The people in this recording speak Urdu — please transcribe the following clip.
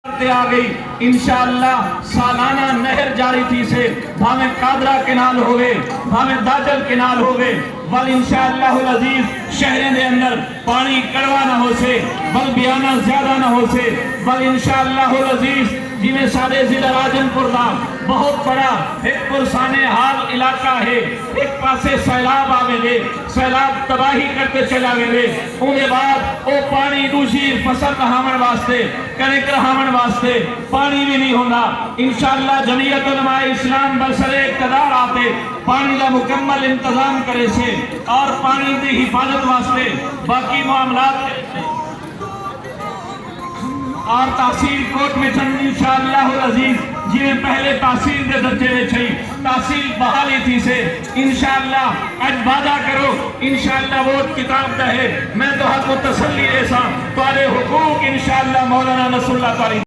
آ گئی انشاءاللہ سالانہ نہر جاری تھی سے بھامیں قادرہ کنال ہوئے بھامیں داجل کنال ہوئے بل انشاءاللہ العزیز شہریں دے اندر پانی کڑوا نہ ہو سے بل بیانہ زیادہ نہ ہو سے بل انشاءاللہ العزیز جی میں سارے ضلع راجن پور دا بہت بڑا ایک پرسانے حال علاقہ ہے ایک پاسے سیلاب آوے دے سیلاب تباہی کرتے چلا گئے دے انہیں بعد او پانی دوسری فصل رہامن واسطے کنک رہامن واسطے پانی بھی نہیں ہونا انشاءاللہ جمعیت علماء اسلام برسر اقتدار آتے پانی دا مکمل انتظام کرے سے اور پانی دی حفاظت واسطے باقی معاملات اور تحصیل کوٹ میں چند انشاءاللہ العزیز جی میں پہلے تحصیل دے درجے میں چھئی تحصیل بحالی تھی سے انشاءاللہ اج وعدہ کرو انشاءاللہ ووٹ کتاب دا ہے میں تو حق و تسلی ایسا تارے حقوق انشاءاللہ مولانا نصر اللہ تعالی